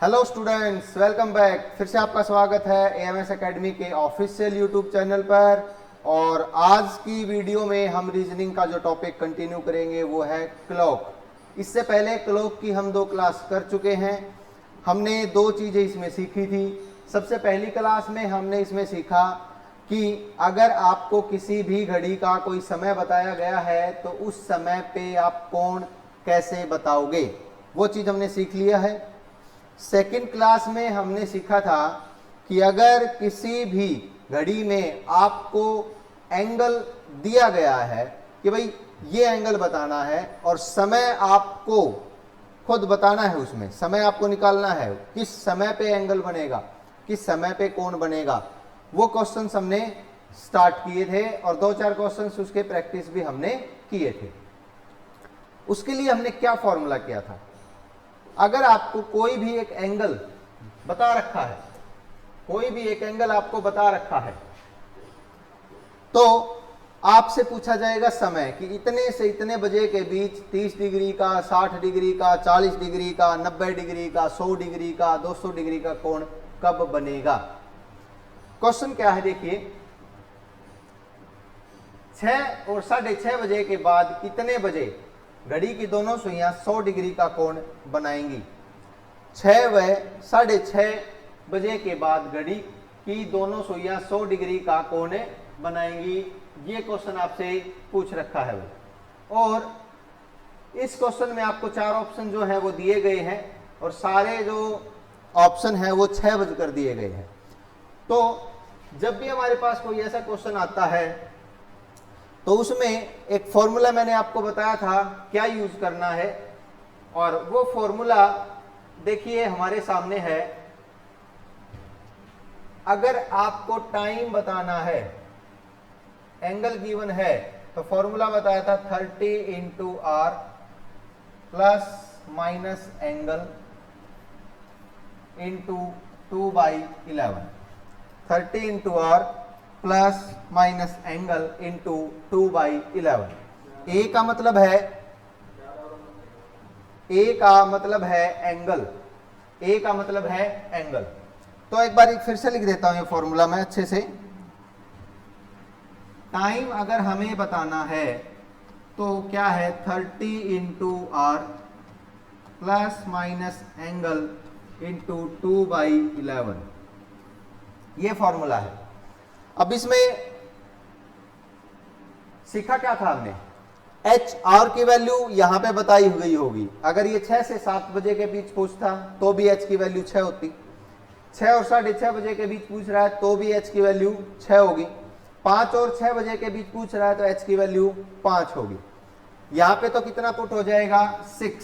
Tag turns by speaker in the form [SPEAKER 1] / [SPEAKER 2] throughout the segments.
[SPEAKER 1] Hello students, welcome back. फिर से आपका स्वागत है एएमएस एकेडमी के ऑफिशियल यूट्यूब चैनल पर। और आज की वीडियो में हम रीजनिंग का जो टॉपिक कंटिन्यू करेंगे वो है क्लॉक। इससे पहले क्लॉक की हम 2 क्लास कर चुके हैं। हमने 2 चीज़ें इसमें सीखी थी। सबसे पहली क्लास में हमने इसमें सीखा कि अगर आपको किसी भी घड़ी का कोई समय बताया गया है तो उस समय पे आप कोण कैसे बताओगे, वो चीज़ हमने सीख लिया है। सेकंड क्लास में हमने सीखा था कि अगर किसी भी घड़ी में आपको एंगल दिया गया है कि भाई ये एंगल बताना है और समय आपको खुद बताना है, उसमें समय आपको निकालना है, किस समय पे एंगल बनेगा, किस समय पे कोण बनेगा, वो क्वेश्चंस हमने स्टार्ट किए थे और 2-4 क्वेश्चंस उसके प्रैक्टिस भी हमने किए थे। उसके लिए हमने क्या फॉर्मूला किया था, अगर आपको कोई भी एक एंगल बता रखा है, कोई भी एक एंगल आपको बता रखा है, तो आपसे पूछा जाएगा समय कि इतने से इतने बजे के बीच 30 डिग्री का, 60 डिग्री का, 40 डिग्री का, 90 डिग्री का, 100 डिग्री का, 200 डिग्री का कोण कब बनेगा। क्वेश्चन क्या है, देखिए 6 और 6:30 बजे के बाद कितने बजे घड़ी की दोनों सुइयां 100 डिग्री का कोण बनाएंगी। 6 व 6:30 बजे के बाद घड़ी की दोनों सुइयां 100 डिग्री का कोण बनाएंगी। ये क्वेश्चन आपसे पूछ रखा है और इस क्वेश्चन में आपको 4 ऑप्शन जो है वो दिए गए हैं और सारे जो ऑप्शन है वो 6 बजकर दिए गए हैं। तो जब भी हमारे पास कोई ऐसा क्वेश्चन आता है तो उसमें एक फॉर्मूला मैंने आपको बताया था क्या यूज करना है, और वो फॉर्मूला देखिए हमारे सामने है। अगर आपको टाइम बताना है, एंगल गिवन है, तो फॉर्मूला बताया था 30 into R plus minus angle into 2/11। 30 into R plus minus angle into 2/11। A का मतलब है, ए का मतलब है एंगल, ए का मतलब है एंगल। तो एक बार फिर से लिख देता हूं ये फॉर्मूला मैं अच्छे से। टाइम अगर हमें बताना है तो क्या है, 30 into R plus minus angle into 2/11, ये फॉर्मूला है। अब इसमें सीखा क्या था हमने, एच आर की वैल्यू यहां पे बताई हुई होगी। अगर ये 6 से 7 बजे के बीच पूछता तो भी एच की वैल्यू 6 होती। 6 और 6:30 बजे के बीच पूछ रहा है तो भी एच की वैल्यू 6 होगी। 5 और 6 बजे के बीच पूछ रहा है तो एच की वैल्यू 5 होगी। यहां पे तो कितना पुट हो जाएगा, 6।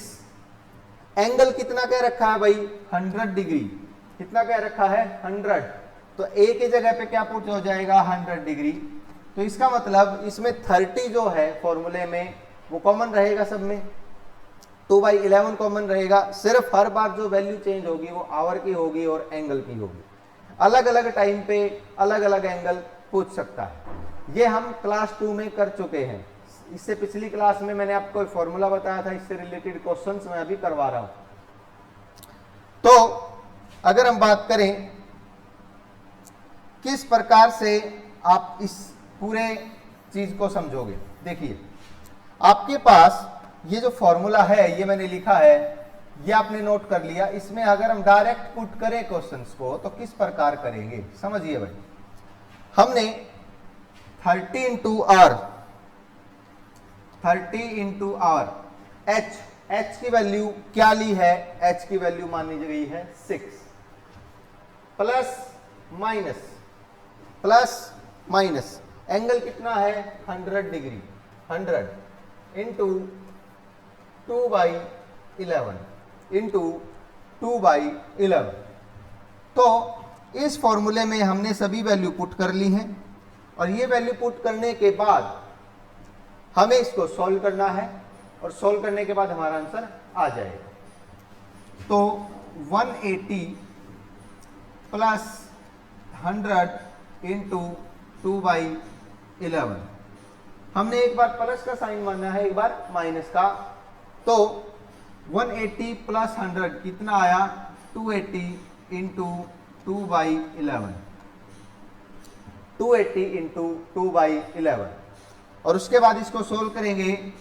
[SPEAKER 1] एंगल कितना कह रखा है भाई, 100 डिग्री। कितना कह रखा है, 100। तो ए की जगह पे क्या पुट हो जाएगा, 100 डिग्री। तो इसका मतलब इसमें 30 जो है फॉर्मूले में वो कॉमन रहेगा, सब में 2/11 कॉमन रहेगा। सिर्फ हर बार जो वैल्यू चेंज होगी वो आवर की होगी और एंगल की होगी। अलग अलग टाइम पे अलग अलग एंगल पूछ सकता है। ये हम क्लास 2 में कर चुके हैं। इससे पिछली क्लास में मैंने आपको फॉर्मूला बताया था, इससे रिलेटेड क्वेश्चंस मैं अभी करवा रहा हूं। तो अगर हम बात करें किस प्रकार से आप इस पूरे चीज को समझोगे, देखिए आपके पास ये जो फॉर्मूला है ये मैंने लिखा है, ये आपने नोट कर लिया। इसमें अगर हम डायरेक्ट पुट करें क्वेश्चंस को तो किस प्रकार करेंगे, समझिए भाई। हमने 30 into R, 30 into R, H की वैल्यू क्या ली है, एच की वैल्यू मानी गई है 6, प्लस माइनस एंगल कितना है, 100 डिग्री, 100 इंटू 2/11 इंटू 2/11। तो इस फॉर्मूले में हमने सभी वैल्यू पुट कर ली हैं और ये वैल्यू पुट करने के बाद हमें इसको सॉल्व करना है और सॉल्व करने के बाद हमारा आंसर आ जाएगा। तो 180 प्लस 100 इंटू 2/11। हमने एक बार प्लस का साइन माना है, एक बार माइनस का। तो 180 प्लस 100 कितना आया, 280 इंटू 2/11, 280 इंटू 2/11, और उसके बाद इसको सोल्व करेंगे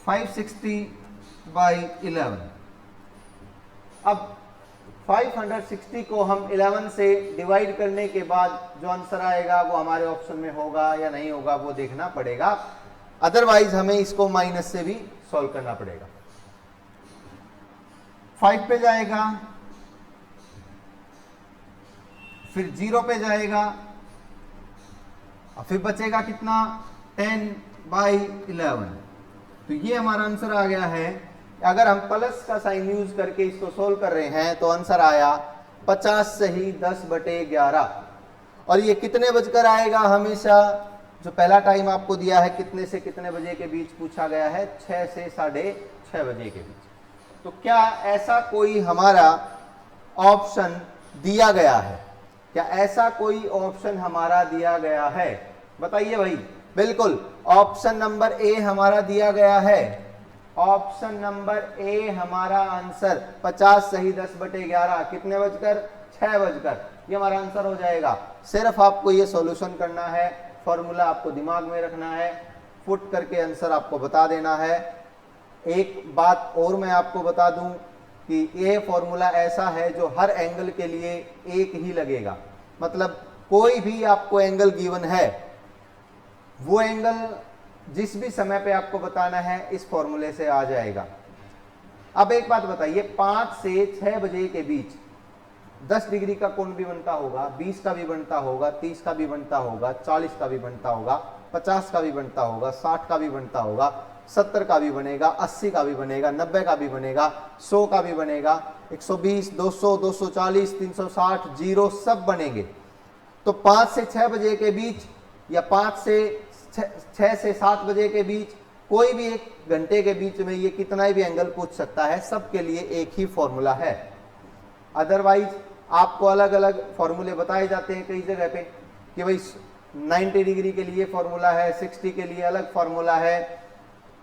[SPEAKER 1] 560/11। अब 560 को हम 11 से डिवाइड करने के बाद जो आंसर आएगा वो हमारे ऑप्शन में होगा या नहीं होगा वो देखना पड़ेगा, अदरवाइज हमें इसको माइनस से भी सॉल्व करना पड़ेगा। 5 पे जाएगा, फिर 0 पे जाएगा, और फिर बचेगा कितना 10/11। तो ये हमारा आंसर आ गया है। अगर हम प्लस का साइन यूज करके इसको सोल्व कर रहे हैं तो आंसर आया 50 सही 10/11। और ये कितने बजकर आएगा, हमेशा जो पहला टाइम आपको दिया है कितने से कितने बजे के बीच पूछा गया है, 6 से 6:30 बजे के बीच। तो क्या ऐसा कोई हमारा ऑप्शन दिया गया है, क्या ऐसा कोई ऑप्शन हमारा दिया गया है, बताइए भाई। बिल्कुल, ऑप्शन नंबर ए हमारा दिया गया है। ऑप्शन नंबर ए हमारा आंसर 50 सही 10/11, कितने बजकर 6 बजकर, ये हमारा आंसर हो जाएगा। सिर्फ आपको ये सॉल्यूशन करना है, फॉर्मूला आपको दिमाग में रखना है, फुट करके आंसर आपको बता देना है। एक बात और मैं आपको बता दूं कि ये फॉर्मूला ऐसा है जो हर एंगल के लिए एक ही लगेगा, मतलब कोई भी आपको एंगल गिवन है, वो एंगल जिस भी समय पे आपको बताना है इस फॉर्मूले से आ जाएगा। अब एक बात बताइए, 5 से 6 बजे के बीच 10 डिग्री का कोण भी बनता होगा, 20 का भी बनता होगा, 30 का भी बनता होगा, 40 का भी बनता होगा, 50 का भी बनता होगा, 60 का भी बनता होगा, 70 का भी बनेगा, 80 का भी बनेगा, 90 का भी बनेगा, 100 का भी बनेगा, 120, 200, 240, 360, 0 सब बनेंगे। तो 5 से 6 बजे के बीच या 5 से 6 से 7 बजे के बीच, कोई भी एक घंटे के बीच में ये कितना भी एंगल पूछ सकता है, सबके लिए एक ही फॉर्मूला है। अदरवाइज आपको अलग अलग फॉर्मूले बताए जाते हैं कई जगह पे कि भाई 90 डिग्री के लिए फॉर्मूला है, 60 के लिए अलग फॉर्मूला है,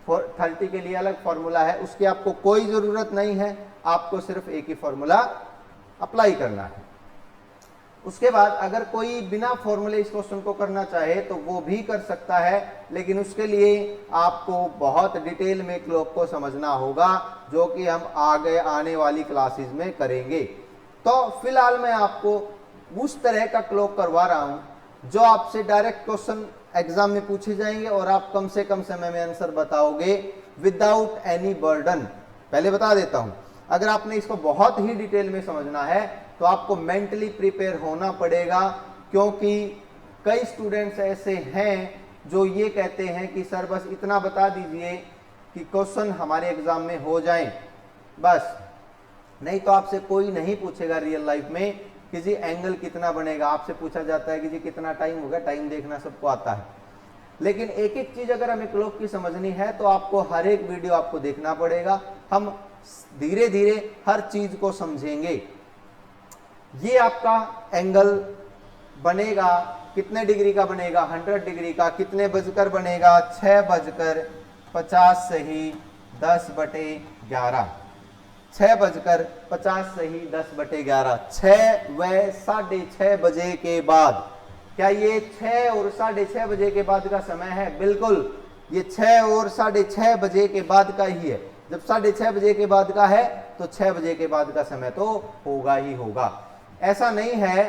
[SPEAKER 1] 30 के लिए अलग फॉर्मूला है। उसकी आपको कोई जरूरत नहीं है, आपको सिर्फ एक ही फॉर्मूला अप्लाई करना है। उसके बाद अगर कोई बिना फॉर्मूले इस क्वेश्चन को करना चाहे तो वो भी कर सकता है, लेकिन उसके लिए आपको बहुत डिटेल में क्लॉक को समझना होगा, जो कि हम आगे आने वाली क्लासेस में करेंगे। तो फिलहाल मैं आपको उस तरह का क्लॉक करवा रहा हूं जो आपसे डायरेक्ट क्वेश्चन एग्जाम में पूछे जाएंगे और आप कम से कम समय में आंसर बताओगे विदाउट एनी बर्डन। पहले बता देता हूं, अगर आपने इसको बहुत ही डिटेल में समझना है तो आपको मेंटली प्रिपेयर होना पड़ेगा, क्योंकि कई स्टूडेंट्स ऐसे हैं जो ये कहते हैं कि सर बस इतना बता दीजिए कि क्वेश्चन हमारे एग्जाम में हो जाएं बस, नहीं तो आपसे कोई नहीं पूछेगा रियल लाइफ में कि जी एंगल कितना बनेगा। आपसे पूछा जाता है कि जी कितना टाइम होगा, टाइम देखना सबको आता है, लेकिन एक एक चीज अगर हमें क्लॉक की समझनी है तो आपको हर एक वीडियो आपको देखना पड़ेगा। हम धीरे धीरे हर चीज को समझेंगे। ये आपका एंगल बनेगा कितने डिग्री का बनेगा, 100 डिग्री का। कितने बजकर बनेगा, 6:50 सही 10/11, 6:50 सही 10/11। 6 व 6:30 बजे के बाद, क्या ये 6 और 6:30 बजे के बाद का समय है? बिल्कुल, ये 6 और 6:30 बजे के बाद का ही है। जब 6:30 बजे के बाद का है तो 6 बजे के बाद का समय तो होगा ही होगा। ऐसा नहीं है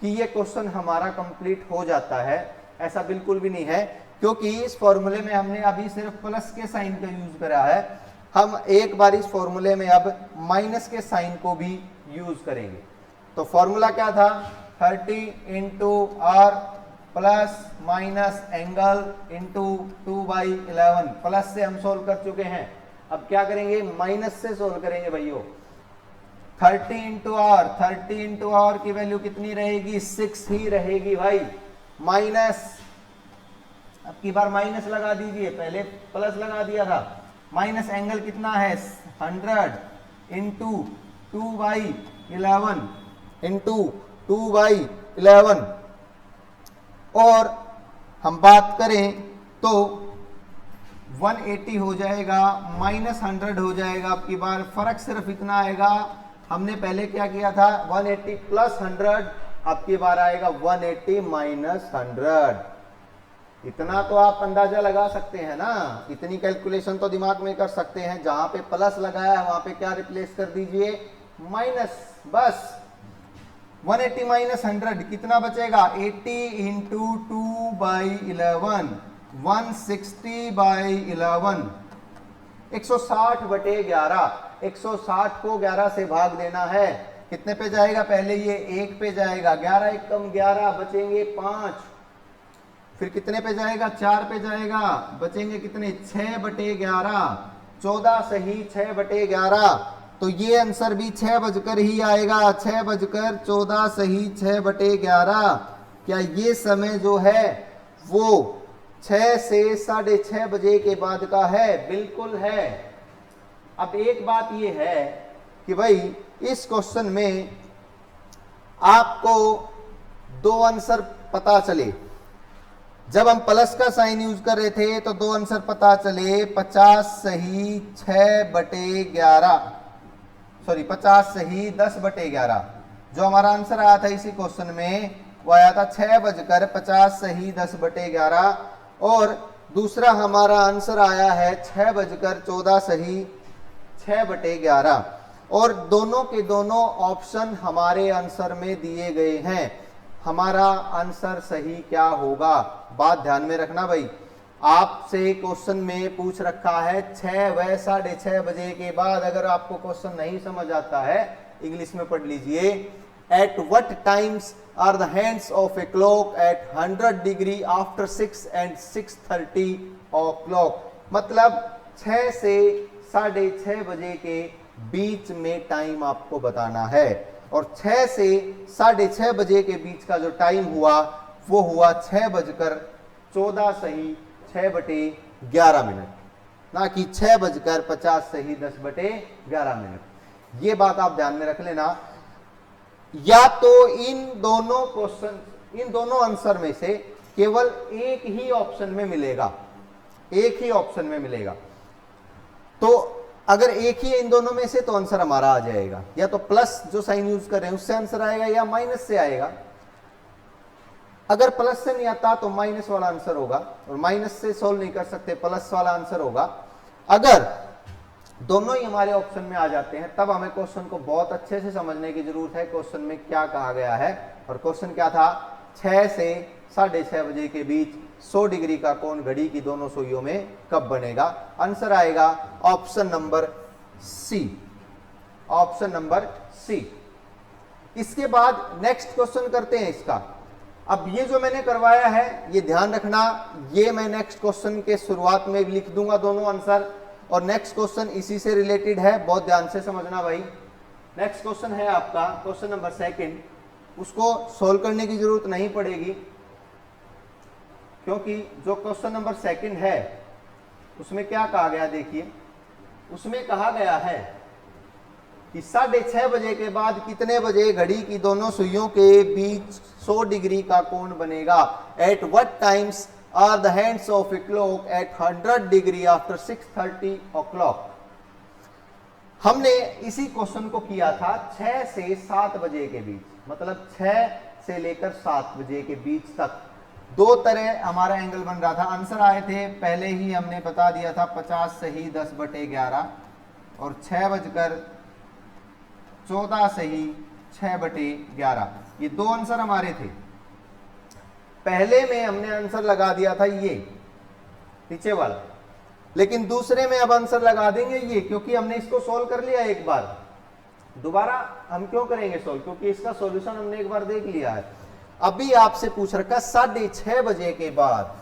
[SPEAKER 1] कि ये क्वेश्चन हमारा कंप्लीट हो जाता है, ऐसा बिल्कुल भी नहीं है, क्योंकि इस फॉर्मूले में हमने अभी सिर्फ प्लस के साइन का यूज करा है। हम एक बार इस फॉर्मूले में अब माइनस के साइन को भी यूज करेंगे। तो फॉर्मूला क्या था, 30 into R plus minus angle into 2/11। Plus से हम सोल्व कर चुके हैं, अब क्या करेंगे, माइनस से सोल्व करेंगे भाइयों। 30 इंटू आर की वैल्यू कितनी रहेगी, 6 ही रहेगी भाई। माइनस, अब की बार माइनस लगा दीजिए, पहले प्लस लगा दिया था। माइनस एंगल कितना है, 100 इंटू 2/11 इंटू 2/11। और हम बात करें तो 180 हो जाएगा, -100 हो जाएगा। आपकी बार फर्क सिर्फ इतना आएगा, हमने पहले क्या किया था 180 + 100, आपकी बार आएगा 180 - 100। इतना तो आप अंदाजा लगा सकते हैं ना, इतनी कैलकुलेशन तो दिमाग में कर सकते हैं। जहां पे प्लस लगाया है वहां पे क्या रिप्लेस कर दीजिए, माइनस, बस। 180 - 100 कितना बचेगा, 80 × 2/11, 160/11, 160/11। 160 को 11 से भाग देना है, कितने पे जाएगा, पहले ये 1 पे जाएगा, 11 × 1 = 11, बचेंगे 5। फिर कितने पे जाएगा, 4 पे जाएगा, बचेंगे कितने, 6/11, 14 सही 6/11। तो ये आंसर भी 6 बजकर ही आएगा, 6:14 सही 6/11। क्या ये समय जो है वो 6 से 6:30 बजे के बाद का है, बिल्कुल है। अब एक बात ये है कि भाई इस क्वेश्चन में आपको 2 आंसर पता चले। जब हम प्लस का साइन यूज कर रहे थे तो 2 आंसर पता चले, 50 सही 6/11, सॉरी 50 सही 10/11। जो हमारा आंसर आया था इसी क्वेश्चन में वो आया था 6:50 सही 10/11। और दूसरा हमारा आंसर आया है 6:14 सही 6/11। और दोनों के दोनों ऑप्शन हमारे आंसर में दिए गए हैं। हमारा आंसर सही क्या होगा, बात ध्यान में रखना भाई। आपसे क्वेश्चन में पूछ रखा है 6 व 6:30 बजे के बाद। अगर आपको क्वेश्चन नहीं समझ आता है इंग्लिश में पढ़ लीजिए, at what times are the hands of a clock at 100 degree after 6 and 6:30 o'clock। मतलब 6 से 6:30 बजे के बीच में टाइम आपको बताना है। और 6 से 6:30 बजे के बीच का जो टाइम हुआ वो हुआ 6:14 सही 6/11, ना कि 6:50 सही 10/11। ये बात आप ध्यान में रख लेना। या तो इन दोनों क्वेश्चन, इन दोनों आंसर में से केवल एक ही ऑप्शन में मिलेगा, एक ही ऑप्शन में मिलेगा। तो अगर एक ही है इन दोनों में से तो आंसर हमारा आ जाएगा, या तो प्लस जो साइन यूज कर रहे हैं उससे आंसर आएगा या माइनस से आएगा। अगर प्लस से नहीं आता तो माइनस वाला आंसर होगा, और माइनस से सोल्व नहीं कर सकते, प्लस वाला आंसर होगा। अगर दोनों ही हमारे ऑप्शन में आ जाते हैं तब हमें क्वेश्चन को बहुत अच्छे से समझने की जरूरत है। क्वेश्चन में क्या कहा गया है, और क्वेश्चन क्या था, 6 से 6:30 बजे के बीच 100 डिग्री का कोण घड़ी की दोनों सुइयों में कब बनेगा। आंसर आएगा option number C, option number C. इसके बाद नेक्स्ट क्वेश्चन करते हैं इसका। अब ये जो मैंने करवाया है ये ध्यान रखना, ये मैं नेक्स्ट क्वेश्चन के शुरुआत में लिख दूंगा दोनों आंसर, और नेक्स्ट क्वेश्चन इसी से रिलेटेड है, बहुत ध्यान से समझना भाई। नेक्स्ट क्वेश्चन है आपका क्वेश्चन नंबर 2, उसको सोल्व करने की जरूरत नहीं पड़ेगी, क्योंकि जो क्वेश्चन नंबर 2 है उसमें क्या कहा गया, देखिए उसमें कहा गया है कि 6:30 बजे के बाद कितने बजे घड़ी की दोनों सुइयों के बीच 100 डिग्री का कोण बनेगा। At what times are the hands of a clock at 100 degree after 6:30 o'clock। हमने इसी क्वेश्चन को किया था 6 से 7 बजे के बीच, मतलब 6 से लेकर 7 बजे के बीच तक। 2 तरह हमारा एंगल बन रहा था। आंसर आए थे पहले ही हमने बता दिया था, 50 सही 10/11 और 6:14 सही 6/11। ये 2 आंसर हमारे थे। पहले में हमने आंसर लगा दिया था ये नीचे वाला, लेकिन दूसरे में अब आंसर लगा देंगे ये, क्योंकि हमने इसको सॉल्व कर लिया एक बार। दोबारा हम क्यों करेंगे सॉल्व, क्योंकि इसका सॉल्यूशन हमने एक बार देख लिया है। अभी आपसे पूछ रखा 6:30 बजे के बाद,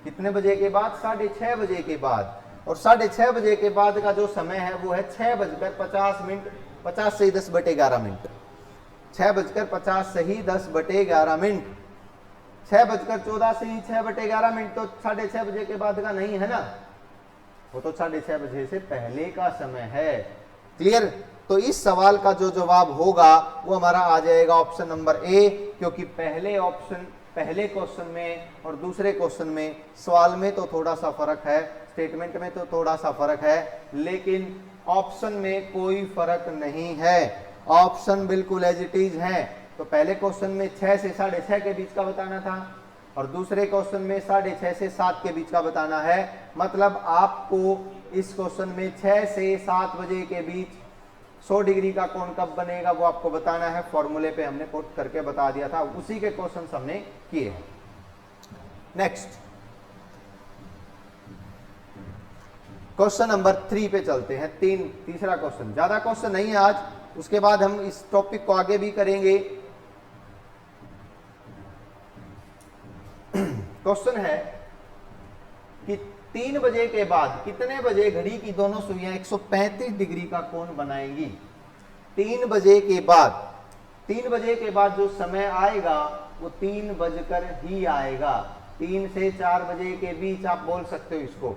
[SPEAKER 1] कितने बजे के बाद, 6:30 बजे के बाद। और 6:30 बजे के बाद का जो समय है वो है 6:50, 50 सही 10/11, 6:50 सही 10/11, 6:14 सही 6/11। तो 6:30 बजे के बाद का नहीं है ना, वो तो 6:30 बजे से पहले का समय है। क्लियर। तो इस सवाल का जो जवाब होगा वो हमारा आ जाएगा ऑप्शन नंबर ए, क्योंकि पहले क्वेश्चन में और दूसरे क्वेश्चन में सवाल में तो थोड़ा सा फर्क है, स्टेटमेंट में तो थोड़ा सा फर्क है, लेकिन ऑप्शन में कोई फर्क नहीं है, ऑप्शन बिल्कुल एज इट इज है। तो पहले क्वेश्चन में 6 से 6:30 के बीच का बताना था और दूसरे क्वेश्चन में 6:30 से 7 के बीच का बताना है। मतलब आपको इस क्वेश्चन में 6 से 7 बजे के बीच 100 डिग्री का कोण कब बनेगा वो आपको बताना है। फॉर्मूले पे हमने पुट करके बता दिया था, उसी के क्वेश्चन हमने किए हैं। नेक्स्ट क्वेश्चन नंबर 3 पे चलते हैं। तीसरा क्वेश्चन, ज्यादा क्वेश्चन नहीं है आज, उसके बाद हम इस टॉपिक को आगे भी करेंगे। क्वेश्चन है कि 3 बजे के बाद कितने बजे घड़ी की दोनों सुइयां 135 डिग्री का कोण बनाएंगी। 3 बजे के बाद जो समय आएगा वो 3 बजकर ही आएगा। 3 से 4 बजे के बीच आप बोल सकते हो इसको।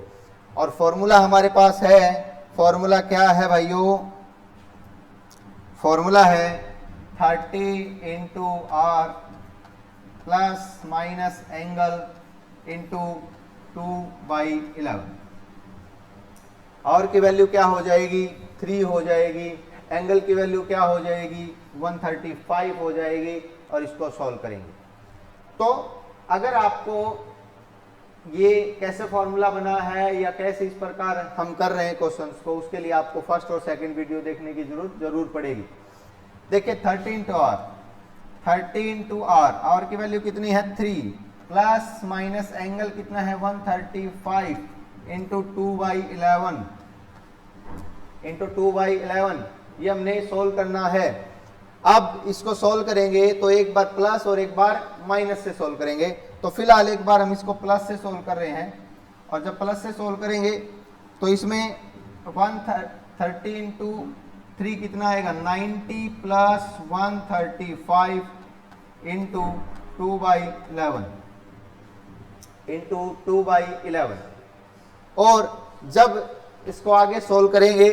[SPEAKER 1] और फॉर्मूला हमारे पास है, फॉर्मूला क्या है भाइयों? फॉर्मूला है 30 into R plus minus angle into 2/11। और की वैल्यू क्या हो जाएगी? 3 हो जाएगी। एंगल की वैल्यू क्या हो जाएगी? 135 हो जाएगी। और इसको सॉल्व करेंगे। तो अगर आपको ये कैसे फॉर्मूला बना है या कैसे इस प्रकार हम कर रहे हैं क्वेश्चंस को, उसके लिए आपको फर्स्ट और सेकंड वीडियो देखने की जरूर पड़ेगी। देखिए 13 टू आर की वैल्यू कितनी है? 3 प्लस माइनस एंगल कितना है? 135 इंटू 2/11 ये हमने सोल्व करना है। अब इसको सोल्व करेंगे तो एक बार प्लस और एक बार माइनस से सोल्व करेंगे। तो फिलहाल एक बार हम इसको प्लस से सोल्व कर रहे हैं, और जब प्लस से सोल्व करेंगे तो इसमें 130 इंटू 3 कितना आएगा? 90 प्लस 135 इंटू 2/11 और जब इसको आगे सोल्व करेंगे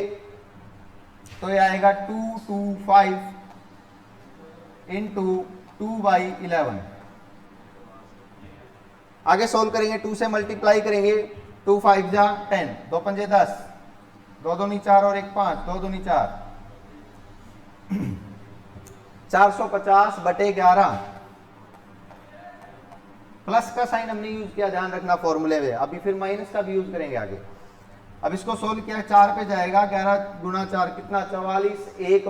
[SPEAKER 1] तो ये आएगा 225 इंटू 2/11। आगे सोल्व करेंगे, 2 से मल्टीप्लाई करेंगे, 2 5 जा 10, 2 पंजे 10, 2 दूनी 4 और 1 5, 2 दूनी 4, 450/11। प्लस का साइन हमने यूज किया, ध्यान रखना फॉर्मूले में। अभी फिर माइनस का भी यूज करेंगे आगे। अब इसको सोल्व किया, 4 पे जाएगा, 11 गुना 4 कितना? 44, 1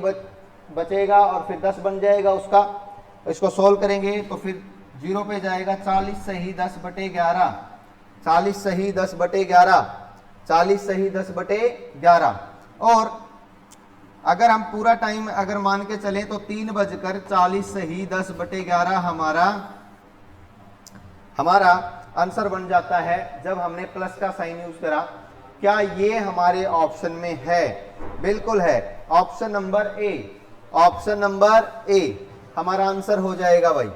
[SPEAKER 1] बचेगा और फिर 10 बन जाएगा उसका। इसको सोल्व करेंगे तो फिर 0 पे जाएगा, 40 सही 10/11, 40 सही 10/11, 40 सही 10/11। और अगर हम पूरा टाइम अगर मान के चले तो 3:40 सही 10/11 हमारा आंसर बन जाता है जब हमने प्लस का साइन यूज करा। क्या ये हमारे ऑप्शन में है? बिल्कुल है। ऑप्शन नंबर ए हमारा आंसर हो जाएगा भाई।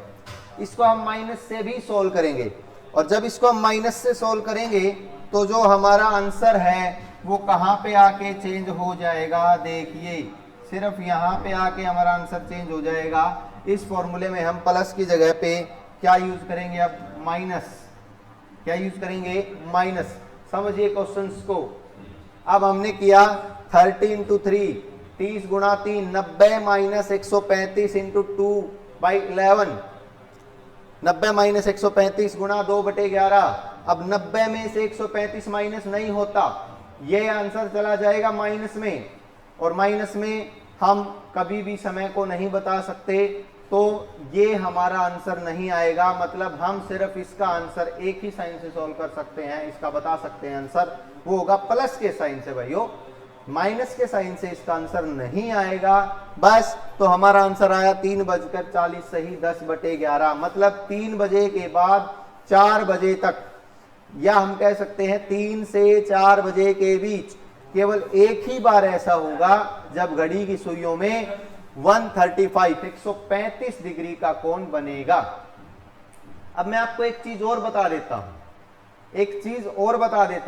[SPEAKER 1] इसको हम माइनस से भी सोल्व करेंगे, और जब इसको हम माइनस से सोल्व करेंगे तो जो हमारा आंसर है वो कहां पे आके चेंज हो जाएगा? देखिए, सिर्फ यहां पे आके हमारा आंसर चेंज हो जाएगा। इस फॉर्मूले में हम प्लस की जगह पे क्या यूज करेंगे? अब माइनस। क्या यूज करेंगे? माइनस। समझिए क्वेश्चंस को। अब हमने किया 30 इंटू 3, 30 गुणा 3, 90 माइनस 135 इंटू 2/11, 90 माइनस 135 गुणा 2/11। अब 90 में से 135 माइनस नहीं होता, ये आंसर चला जाएगा माइनस में, और माइनस में हम कभी भी समय को नहीं बता सकते, तो ये हमारा आंसर नहीं आएगा। मतलब हम सिर्फ इसका आंसर एक ही साइन से सॉल्व कर सकते हैं, इसका बता सकते हैं आंसर, वो होगा प्लस के साइन से भाइयों। माइनस के साइन से इसका आंसर नहीं आएगा। बस, तो हमारा आंसर आया 3:40 सही 10/11। मतलब 3 बजे के बाद 4 बजे तक, या हम कह सकते हैं 3 से 4 बजे के बीच केवल एक ही बार ऐसा होगा जब घड़ी की सुइयों में 135 डिग्री का कोण बनेगा। अब मैं आपको एक चीज और बता देता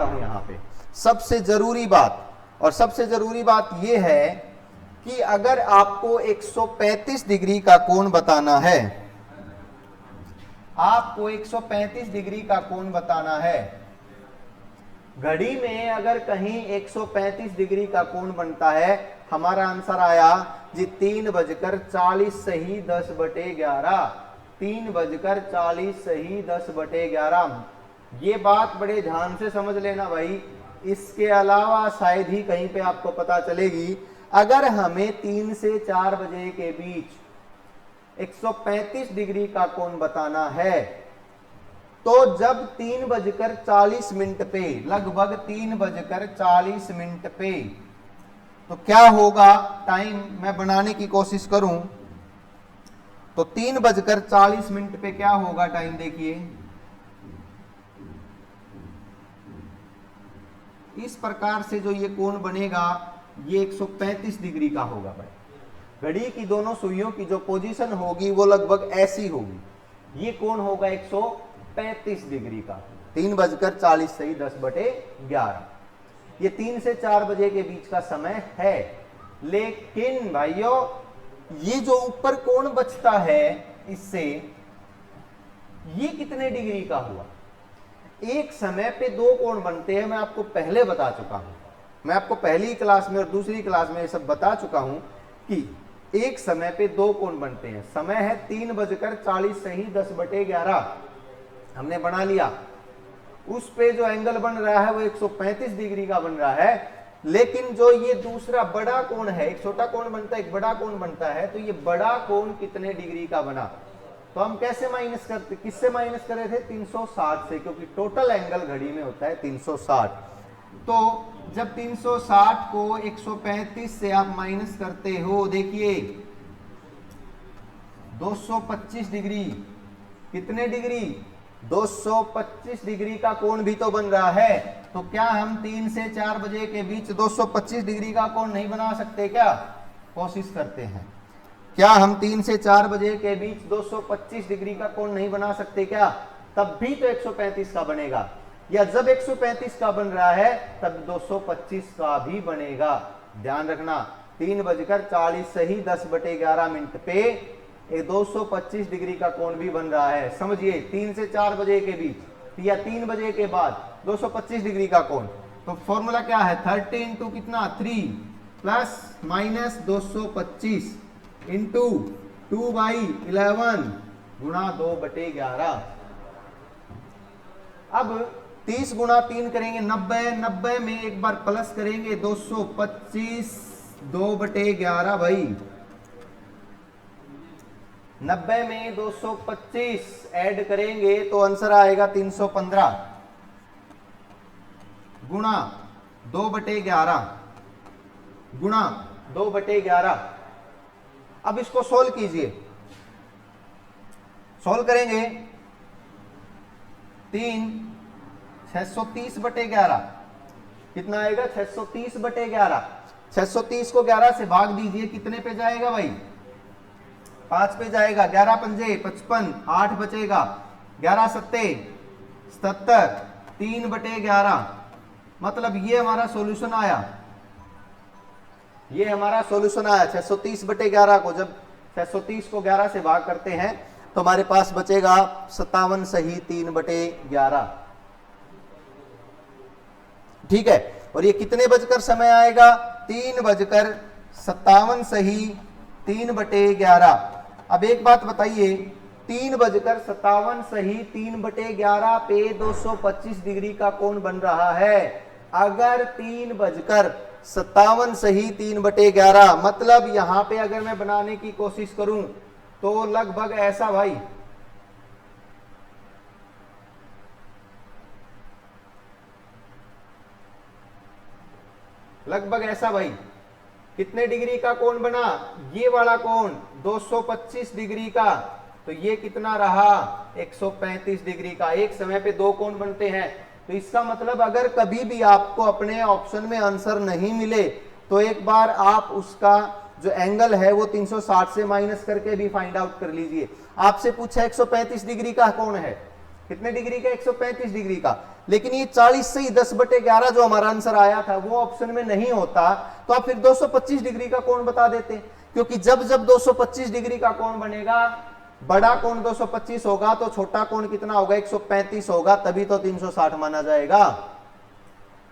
[SPEAKER 1] हूं, यहां पे सबसे जरूरी बात, और सबसे जरूरी बात यह है कि अगर आपको 135 डिग्री का कोण बताना है, आपको 135 डिग्री का कोण बताना है, घड़ी में अगर कहीं 135 डिग्री का कोण बनता है, हमारा आंसर आया जी 3:40 सही 10/11, 3:40 सही 10/11। ये बात बड़े ध्यान से समझ लेना भाई। इसके अलावा शायद ही कहीं पे आपको पता चलेगी, अगर हमें 3 से 4 बजे के बीच 135 डिग्री का कोण बताना है, तो जब 3:40 पे, लगभग 3:40 पे, तो क्या होगा, टाइम मैं बनाने की कोशिश करूं तो 3:40 पे क्या होगा टाइम, देखिए इस प्रकार से जो ये कोण बनेगा ये 135 डिग्री का होगा भाई। घड़ी की दोनों सुइयों की जो पोजीशन होगी वो लगभग ऐसी होगी। ये कोण होगा 135 डिग्री का। 3:40 सही 10/11। ये 3 से 4 बजे के बीच का समय है। लेकिन भाइयों ये जो ऊपर कोण बचता है इससे, ये कितने डिग्री का हुआ? एक समय पे दो कोण बनते हैं, मैं आपको पहले बता चुका हूं। मैं आपको पहली क्लास में और दूसरी क्लास में ये सब बता चुका हूं कि एक समय पे दो कोण बनते हैं। समय है 3:40 सही 10/11, हमने बना लिया। उस पे जो एंगल बन रहा है वो 135 डिग्री का बन रहा है। लेकिन जो ये दूसरा बड़ा कोण है, एक छोटा कोण बनता है, एक बड़ा कोण बनता है, तो ये बड़ा कोण कितने डिग्री का बना? तो हम कैसे माइनस करते, किससे माइनस कर रहे थे? 360 से, क्योंकि टोटल एंगल घड़ी में होता है 360। तो जब 360 को 135 से आप माइनस करते हो, देखिए 225 डिग्री, कितने डिग्री? 225 डिग्री का कोण भी तो बन रहा है। तो क्या हम 3 से 4 बजे के बीच 225 डिग्री का कोण नहीं बना सकते क्या? कोशिश करते हैं। क्या हम 3 से 4 बजे के बीच 225 डिग्री का कोण नहीं बना सकते क्या? तब भी तो 135 का बनेगा, या जब 135 का बन रहा है तब 225 का भी बनेगा। ध्यान रखना, 3:40 सही 10/11 पे 225 डिग्री का कोण भी बन रहा है। समझिए, 3 से 4 बजे के बीच या 3 बजे के बाद 225 डिग्री का कोण। तो फॉर्मूला क्या है? 30 इंटू कितना? 3 प्लस माइनस 225 इंटू 2/11 गुणा 2/11। अब 30 गुणा 3 करेंगे 90, 90 में एक बार प्लस करेंगे 225 2/11 भाई। 90 में 225 ऐड करेंगे तो आंसर आएगा 315 गुणा 2/11 गुणा 2/11। अब इसको सोल्व कीजिए। सोल्व करेंगे 3 630/11 कितना आएगा? 630/11। 630 को 11 से भाग दीजिए, कितने पे जाएगा भाई? 5 पे जाएगा। 11 पंजे 55, 8 बचेगा। 11 सत्ते 77, 3/11। मतलब ये हमारा सॉल्यूशन आया। ये हमारा सॉल्यूशन आया 630/11 को। जब 630 को 11 से भाग करते हैं तो हमारे पास बचेगा 57 सही 3/11। ठीक है। और ये कितने बजकर समय आएगा? 3:57 सही 3/11। अब एक बात बताइए, 3:57 सही 3/11 पे 225 डिग्री का कोण बन रहा है। अगर 3:57 सही 3/11, मतलब यहां पे अगर मैं बनाने की कोशिश करूं तो लगभग ऐसा भाई, लगभग ऐसा भाई। कितने डिग्री का कोण बना? ये वाला कोण 225 डिग्री का। तो ये कितना रहा? 135 डिग्री का। एक समय पे दो कोण बनते हैं। तो इसका मतलब अगर कभी भी आपको अपने ऑप्शन में आंसर नहीं मिले तो एक बार आप उसका जो एंगल है वो 360 से माइनस करके भी फाइंड आउट कर लीजिए। आपसे पूछा 135 डिग्री का कोण है, कितने डिग्री का? 135 डिग्री का। लेकिन ये 40 से 10/11 जो हमारा आंसर आया था वो ऑप्शन में नहीं होता, तो आप फिर 225 डिग्री का कोण बता देते। क्योंकि जब जब 225 डिग्री का कोण बनेगा, बड़ा कोण 225 होगा तो छोटा कोण कितना होगा? 135 होगा, तभी तो 360 माना जाएगा।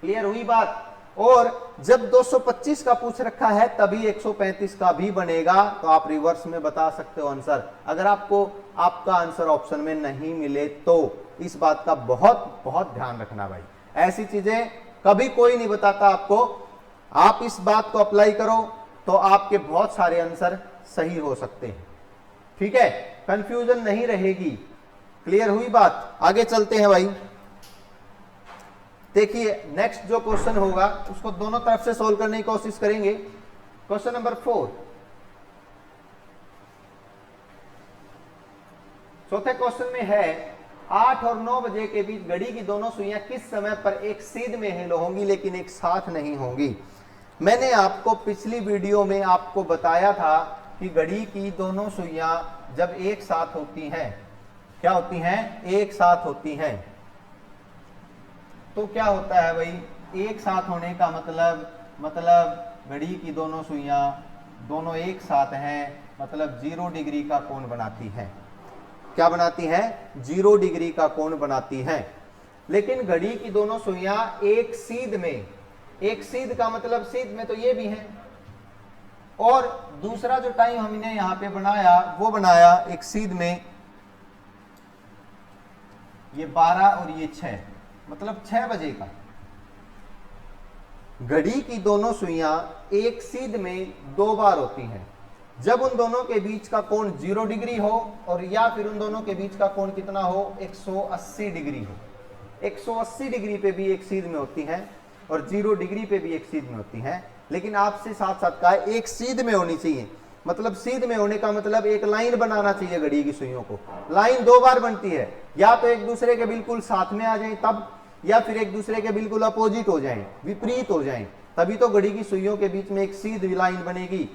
[SPEAKER 1] क्लियर हुई बात। और जब 225 का पूछ रखा है तभी 135 का भी बनेगा, तो आप रिवर्स में बता सकते हो आंसर, अगर आपको आपका आंसर ऑप्शन में नहीं मिले तो। इस बात का बहुत बहुत ध्यान रखना भाई, ऐसी चीजें कभी कोई नहीं बताता आपको। आप इस बात को अप्लाई करो तो आपके बहुत सारे आंसर सही हो सकते हैं, ठीक है, कंफ्यूजन नहीं रहेगी। क्लियर हुई बात। आगे चलते हैं भाई। देखिए नेक्स्ट जो क्वेश्चन होगा उसको दोनों तरफ से सोल्व करने की कोशिश करेंगे। क्वेश्चन नंबर 4, चौथे क्वेश्चन में है 8 और 9 बजे के बीच घड़ी की दोनों सुइयां किस समय पर एक सीध में हिल होंगी लेकिन एक साथ नहीं होंगी। मैंने आपको पिछली वीडियो में आपको बताया था कि घड़ी की दोनों सुइयां जब एक साथ होती हैं, क्या होती हैं, एक साथ होती हैं, तो क्या होता है भाई, एक साथ होने का मतलब घड़ी की दोनों सुइयां दोनों एक साथ हैं, मतलब 0 डिग्री का कोण बनाती हैं। क्या बनाती हैं, 0 डिग्री का कोण बनाती हैं। लेकिन घड़ी की दोनों सुइयां एक सीध में, एक सीध का मतलब सीध में तो ये भी है, और दूसरा जो टाइम हमने यहां पे बनाया वो बनाया एक सीध में, ये 12 और ये 6, मतलब 6 बजे का। घड़ी की दोनों सुइयां एक सीध में 2 बार होती हैं, जब उन दोनों के बीच का कोण 0 डिग्री हो और या फिर उन दोनों के बीच का कोण कितना हो, 180 डिग्री हो। 180 डिग्री पे भी एक सीध में होती हैं और 0 डिग्री पे भी एक सीध में होती हैं। लेकिन आपसे साथ साथ कहा एक सीध में होनी चाहिए, मतलब सीध में होने का मतलब एक लाइन बनाना चाहिए घड़ी की सुइयों को। लाइन 2 बार बनती है, या तो एक दूसरे के बिल्कुल साथ में आ जाए तब, या फिर एक दूसरे के बिल्कुल अपोजिट हो जाएं, विपरीत हो जाएं, तभी तो घड़ी की सुइयों के बीच में एक सीधी लाइन बनेगी।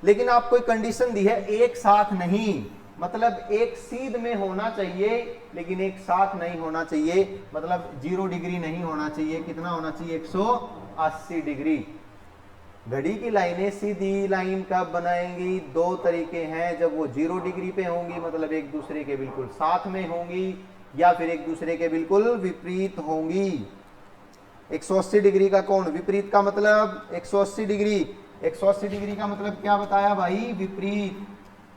[SPEAKER 1] लेकिन आपको एक कंडीशन दी है, एक साथ नहीं, मतलब एक सीध में होना चाहिए लेकिन एक साथ नहीं होना चाहिए, मतलब 0 डिग्री नहीं होना चाहिए, कितना होना चाहिए, 180 डिग्री। घड़ी की लाइनें सीधी लाइन कब बनाएंगी, 2 तरीके हैं, जब वो 0 डिग्री पे होंगी, मतलब एक दूसरे के बिल्कुल साथ में होंगी, या फिर एक दूसरे के बिल्कुल विपरीत होंगी। 180 डिग्री का कोण, विपरीत का मतलब 180 डिग्री, 180 डिग्री का मतलब क्या बताया भाई, विपरीत।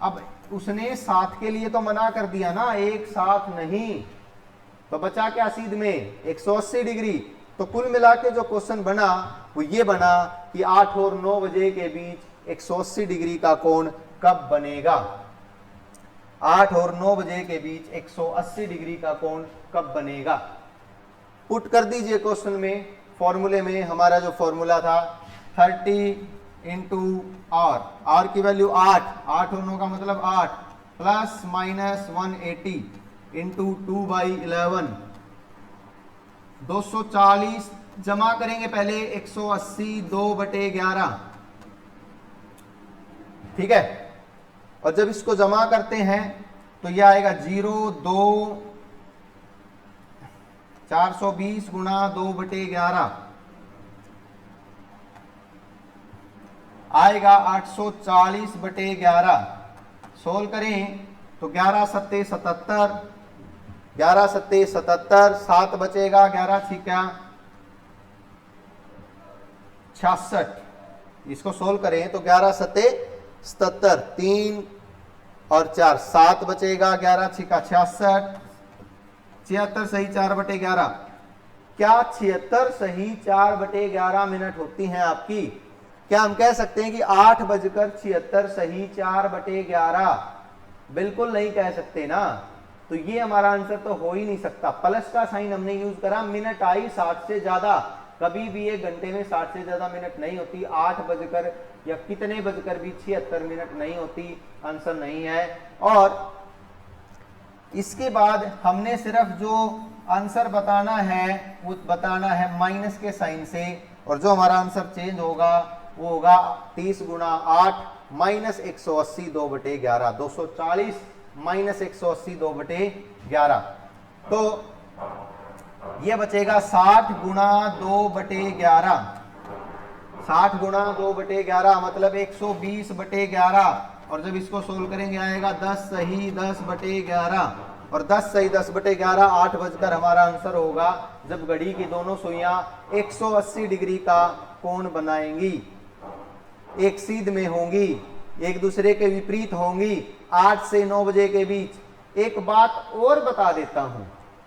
[SPEAKER 1] अब उसने साथ के लिए तो मना कर दिया ना, एक साथ नहीं, तो बचा क्या सीध में, 180 डिग्री। तो कुल मिला के जो क्वेश्चन बना वो ये बना कि 8 और 9 बजे के बीच 180 डिग्री का कोण कब बनेगा। 8 और 9 बजे के बीच 180 डिग्री का कोण कब बनेगा। पुट कर दीजिए क्वेश्चन में, फॉर्मूले में हमारा जो फॉर्मूला था 30 इंटू आर की वैल्यू 8, 8 और 9 का मतलब 8, प्लस माइनस 180 इंटू 2/11, 240 जमा करेंगे पहले 180 2/11, ठीक है। और जब इसको जमा करते हैं तो यह आएगा 0 2 420 गुणा 2/11 आएगा 840/11। सोल्व करें तो 11 सत्ते 77, 11 सत्ते 77, 7 बचेगा, 11 छिका 66। इसको सोल्व करें तो 11 सत्ते 77, 3 और 4 7 बचेगा, 11 छिका 66, 76 सही 4/11। क्या 76 सही 4/11 मिनट होती हैं आपकी? क्या हम कह सकते हैं कि 8:76 सही 4/11? बिल्कुल नहीं कह सकते ना, तो ये हमारा आंसर तो हो ही नहीं सकता। प्लस का साइन हमने यूज करा, मिनट आई 60 से ज्यादा, कभी भी एक घंटे में 60 से ज्यादा मिनट नहीं होती। 8 बजकर या कितने बजकर भी 76 मिनट नहीं होती, आंसर नहीं है। और इसके बाद हमने सिर्फ जो आंसर बताना है वो बताना है माइनस के साइन से, और जो हमारा आंसर चेंज होगा वो होगा 30 गुणा 8 माइनस 180 2/11, 240 माइनस 180 2/11। तो ये बचेगा 60 गुणा 2/11, 60 गुणा 2/11 मतलब 120/11। और जब इसको सोल्व करेंगे आएगा 10 सही 10/11। और 10 सही 10/11 8 बजकर हमारा आंसर होगा जब घड़ी की दोनों सुइयां 180 डिग्री का कोण बनाएंगी, एक सीध में होंगी, एक दूसरे के विपरीत होंगी 8 से 9 बजे के बीच। एक बात और बता देता हूं,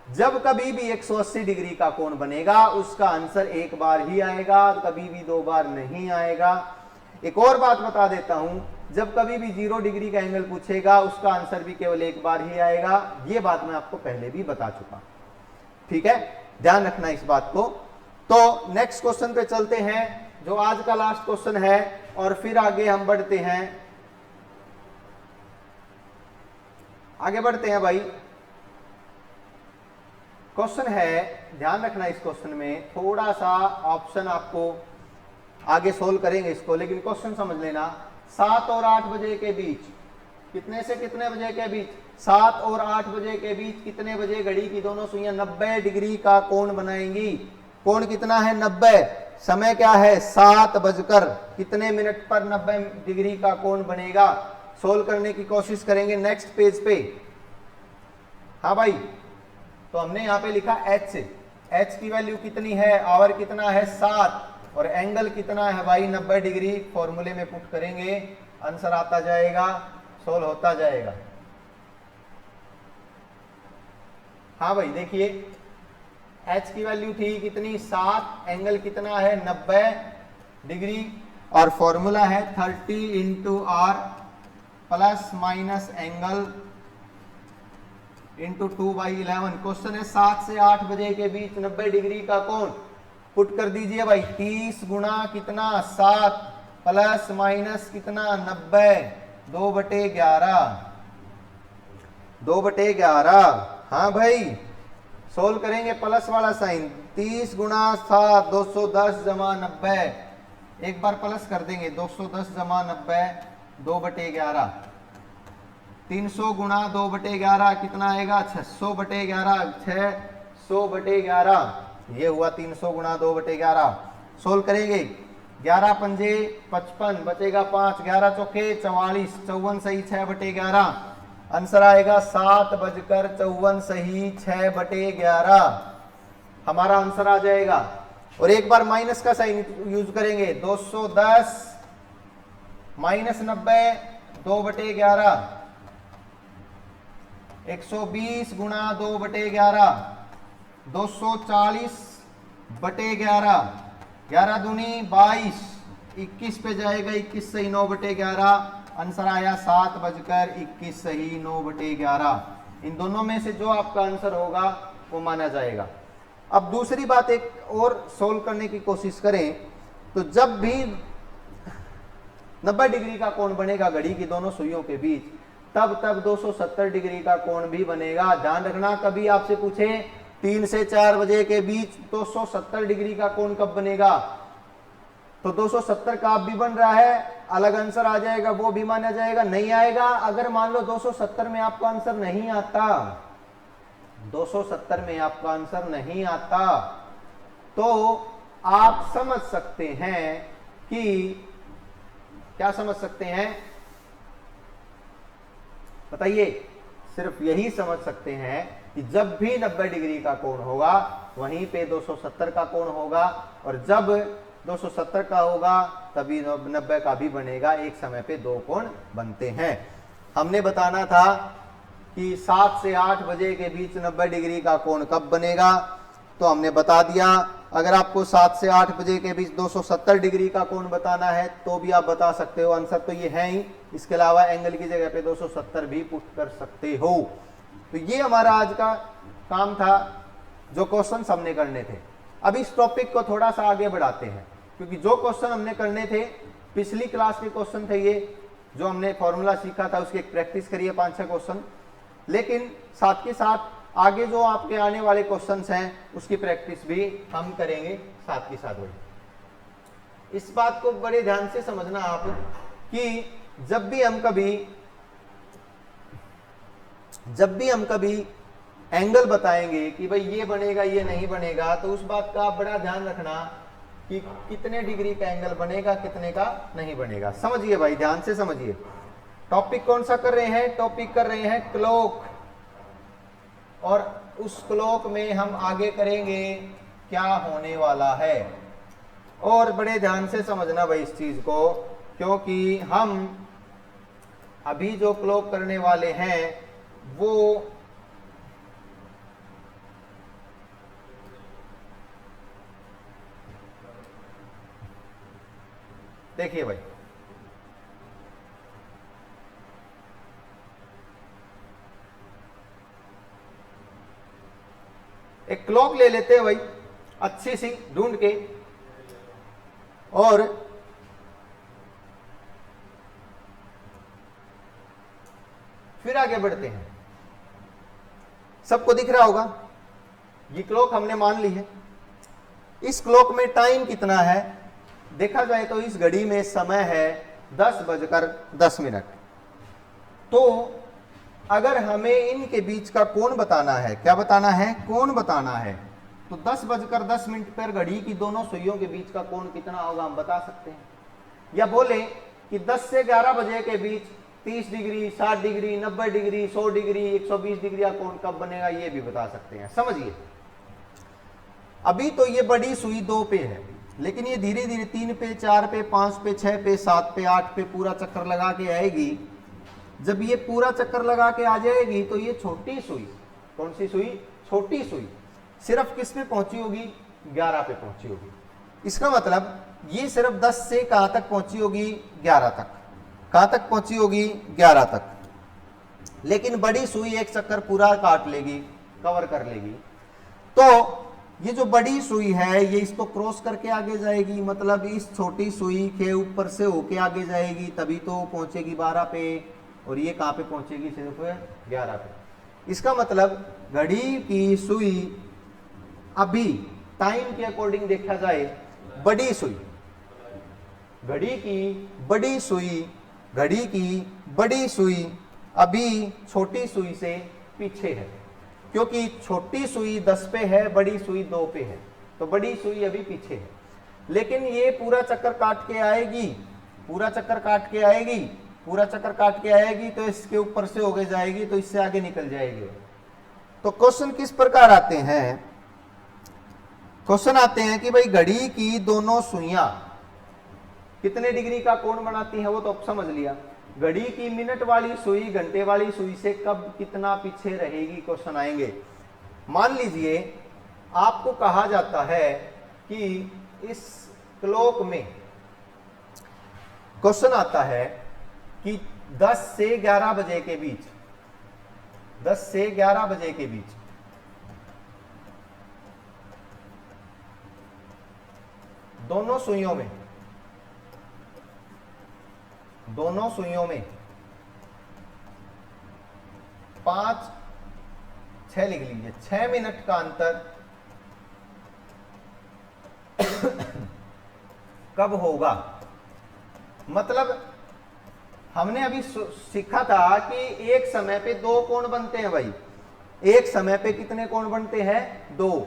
[SPEAKER 1] जब कभी भी 180 डिग्री का कोण बनेगा उसका आंसर एक बार ही आएगा, कभी भी 2 बार नहीं आएगा। एक और बात बता देता हूं, जब कभी भी 0 डिग्री का एंगल पूछेगा उसका आंसर भी केवल एक बार ही आएगा। यह बात मैं आपको पहले भी बता चुका, ठीक है, ध्यान रखना इस बात को। तो नेक्स्ट क्वेश्चन पे चलते हैं जो आज का लास्ट क्वेश्चन है और फिर आगे हम बढ़ते हैं, आगे बढ़ते हैं भाई। क्वेश्चन है, ध्यान रखना इस क्वेश्चन में थोड़ा सा ऑप्शन आपको आगे सोल्व करेंगे इसको, लेकिन क्वेश्चन समझ लेना। 7 और 8 बजे के बीच, कितने से कितने बजे के बीच? 7 और 8 बजे के बीच कितने बजे घड़ी की दोनों सुइयां 90 डिग्री का कोण बनाएंगी? कोण कितना है? 90। समय क्या है? 7 बजकर कितने मिनट पर 90 डिग्री का कोण बनेगा? सोल्व करने की कोशिश करेंगे नेक्स्ट पेज पे। हाँ भाई, तो हमने यहां पे लिखा h। h की वैल्यू कितनी है? आवर कितना है? 7, और एंगल कितना है भाई? 90 डिग्री। फॉर्मूले में पुट करेंगे, आंसर आता जाएगा, सोल्व होता जाएगा। हाँ भाई देखिए, h की वैल्यू थी कितनी? 7, एंगल कितना है? 90 डिग्री, और फॉर्मूला है 30 into R plus minus angle into 2/11। Question है 7 से 8 बजे के बीच 90 डिग्री का कोण। पुट कर दीजिए भाई, 30 गुणा कितना? 7 प्लस माइनस कितना? 90, 2/11। 2/11। हाँ भाई, सोल्व करेंगे प्लस वाला साइन। 30 गुणा 7 210 जमा 90, एक बार प्लस कर देंगे, 210 जमा 90 2/11। 300 गुणा 2/11 कितना आएगा? 600/11। 600/11 ये हुआ 300 गुणा 2/11। सोल्व करेंगे, 11 पंजे 55, बचेगा 5, 11 चौके 44, 54 सही 6/11। आंसर आएगा 7 बजकर 54 सही 6/11, हमारा आंसर आ जाएगा। और एक बार माइनस का साइन यूज करेंगे, 210 माइनस 90 2/11, 120 गुणा 2/11, 240/11, 11 दूनी 22, 21 पे जाएगा, 21 सही 9/11। आंसर आया 7 बजकर 21 सही 9/11। इन दोनों में से जो आपका आंसर होगा वो माना जाएगा। अब दूसरी बात एक और सोल्व करने की कोशिश करें, तो जब भी 90 डिग्री का कोण बनेगा घड़ी की दोनों सुइयों के बीच, तब 270 डिग्री का कोण भी बनेगा। ध्यान रखना, कभी आपसे पूछे 3 से 4 बजे के बीच 270 डिग्री का कोण कब बनेगा, तो 270 का भी बन रहा है, अलग आंसर आ जाएगा, वो भी माना जाएगा। नहीं आएगा, अगर मान लो 270 में आपका आंसर नहीं आता, 270 में आपका आंसर नहीं आता, तो आप समझ सकते हैं कि क्या समझ सकते हैं बताइए? सिर्फ यही समझ सकते हैं कि जब भी 90 डिग्री का कोण होगा वहीं पे 270 का कोण होगा, और जब 270 का होगा तभी 90 का भी बनेगा। एक समय पे दो कोण बनते हैं। हमने बताना था कि 7 से 8 बजे के बीच 90 डिग्री का कोण कब बनेगा, तो हमने बता दिया। अगर आपको 7 से 8 बजे के बीच 270 डिग्री का कोण बताना है तो भी आप बता सकते हो, आंसर तो ये है ही। इसके अलावा एंगल की जगह पे 270 भी पुट कर सकते हो। तो ये हमारा आज का काम था, जो क्वेश्चन हमने करने थे। अब इस टॉपिक को थोड़ा सा आगे बढ़ाते हैं, क्योंकि जो क्वेश्चन हमने करने थे पिछली क्लास के क्वेश्चन थे, ये जो हमने फॉर्मूला सीखा था उसकी एक प्रैक्टिस करिए 5-6 क्वेश्चन, लेकिन साथ के साथ आगे जो आपके आने वाले क्वेश्चंस हैं उसकी प्रैक्टिस भी हम करेंगे साथ के साथ। इस बात को बड़े ध्यान से समझना आप कि जब भी हम कभी एंगल बताएंगे कि भाई ये बनेगा ये नहीं बनेगा, तो उस बात का आप बड़ा ध्यान रखना कि कितने डिग्री का एंगल बनेगा कितने का नहीं बनेगा। समझिए भाई, ध्यान से समझिए। टॉपिक कौन सा कर रहे हैं? टॉपिक कर रहे हैं क्लॉक। और उस क्लॉक में हम आगे करेंगे क्या होने वाला है। और बड़े ध्यान से समझना भाई इस चीज को, क्योंकि हम अभी जो क्लॉक करने वाले हैं वो देखिए भाई, एक क्लॉक ले लेते हैं भाई अच्छी सी ढूंढ के, और फिर आगे बढ़ते हैं। सबको दिख रहा होगा ये क्लॉक हमने मान ली है। इस क्लॉक में टाइम कितना है देखा जाए तो इस घड़ी में समय है 10:10। तो अगर हमें इनके बीच का कोण बताना है, क्या बताना है, कोण बताना है, तो 10:10 पर घड़ी की दोनों सुइयों के बीच का कोण कितना होगा हम बता सकते हैं। या बोले कि 10 से 11 बजे के बीच 30 degree, 60 degree, 90 degree, 100 degree, 120 degree का कोण कब बनेगा ये भी बता सकते हैं। समझिए, अभी तो ये बड़ी सुई 2 पे है, लेकिन ये धीरे धीरे 3 पे, 4 पे, 5 पे, 6 पे, 7 पे, 8 पे पूरा चक्कर लगा के आएगी। जब ये पूरा चक्कर लगा के आ जाएगी तो ये छोटी सुई, कौन सी सुई, छोटी सुई, सिर्फ किस पे पहुंची होगी, 11 पे पहुंची होगी। इसका मतलब ये सिर्फ 10 से कहां तक पहुंची होगी, 11 तक। कहां तक पहुंची होगी, 11 तक। लेकिन बड़ी सुई एक चक्कर पूरा काट लेगी, कवर कर लेगी। तो ये जो बड़ी सुई है ये इसको क्रॉस करके आगे जाएगी, मतलब इस छोटी सुई के ऊपर से होके आगे जाएगी, तभी तो पहुंचेगी 12 पे, और ये कहां पे पहुंचेगी, सिर्फ 11 पे। इसका मतलब घड़ी की सुई अभी टाइम के अकॉर्डिंग देखा जाए, बड़ी सुई, घड़ी की बड़ी सुई, घड़ी की बड़ी सुई अभी छोटी सुई से पीछे है, क्योंकि छोटी सुई 10 पे है, बड़ी सुई 2 पे है, तो बड़ी सुई अभी पीछे है। लेकिन ये पूरा चक्कर काट के आएगी, पूरा चक्कर काट के आएगी, पूरा चक्कर काट के आएगी, तो इसके ऊपर से होके जाएगी, तो इससे आगे निकल जाएगी। तो क्वेश्चन किस प्रकार आते हैं, क्वेश्चन आते हैं कि भाई घड़ी की दोनों सुइयां कितने डिग्री का कोण बनाती हैं, वो तो समझ लिया। घड़ी की मिनट वाली सुई घंटे वाली सुई से कब कितना पीछे रहेगी, क्वेश्चन आएंगे। मान लीजिए आपको कहा जाता है कि इस क्लॉक में क्वेश्चन आता है कि 10 से 11 बजे के बीच, 10 से 11 बजे के बीच दोनों सुइयों में 5, 6 लिख लीजिए, 6 मिनट का अंतर कब होगा। मतलब हमने अभी सीखा था कि एक समय पे 2 कोण बनते हैं भाई, एक समय पे कितने कोण बनते हैं, 2।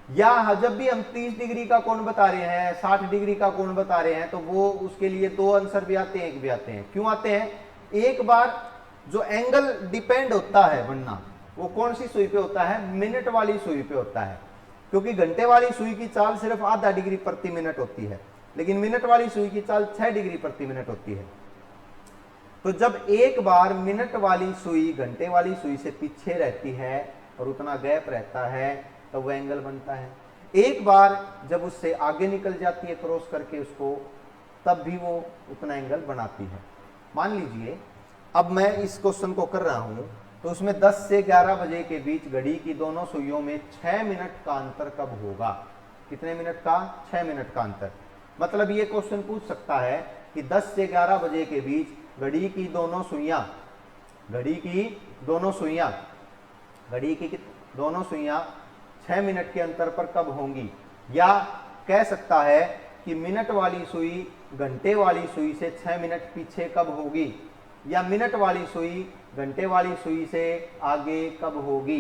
[SPEAKER 1] या जब भी हम 30 डिग्री का कोण बता रहे हैं, 60 डिग्री का कोण बता रहे हैं, तो वो उसके लिए 2 आंसर भी आते हैं, एक भी आते हैं। क्यों आते हैं, एक बार जो एंगल डिपेंड होता है बनना, वो कौन सी सुई पे होता है, मिनट वाली सुई पे होता है, क्योंकि घंटे वाली सुई की चाल सिर्फ आधा डिग्री प्रति मिनट होती है, लेकिन मिनट वाली सुई की चाल 6 डिग्री प्रति मिनट होती है। तो जब एक बार मिनट वाली सुई घंटे वाली सुई से पीछे रहती है और उतना गैप रहता है, तो वो एंगल बनता है। एक बार जब उससे आगे निकल जाती है क्रॉस करके उसको, तब भी वो उतना एंगल बनाती है। मान लीजिए अब मैं इस क्वेश्चन को कर रहा हूं, तो उसमें 10 से 11 बजे के बीच घड़ी की दोनों सुइयों में 6 मिनट का अंतर कब होगा, कितने मिनट का, 6 मिनट का अंतर। मतलब ये क्वेश्चन पूछ सकता है कि 10 से 11 बजे के बीच घड़ी की दोनों सुइयां, घड़ी की दोनों सुइयां 6 मिनट के अंतर पर कब होंगी। या कह सकता है कि मिनट वाली सुई घंटे वाली सुई से 6 मिनट पीछे कब होगी, या मिनट वाली सुई घंटे वाली सुई से आगे कब होगी।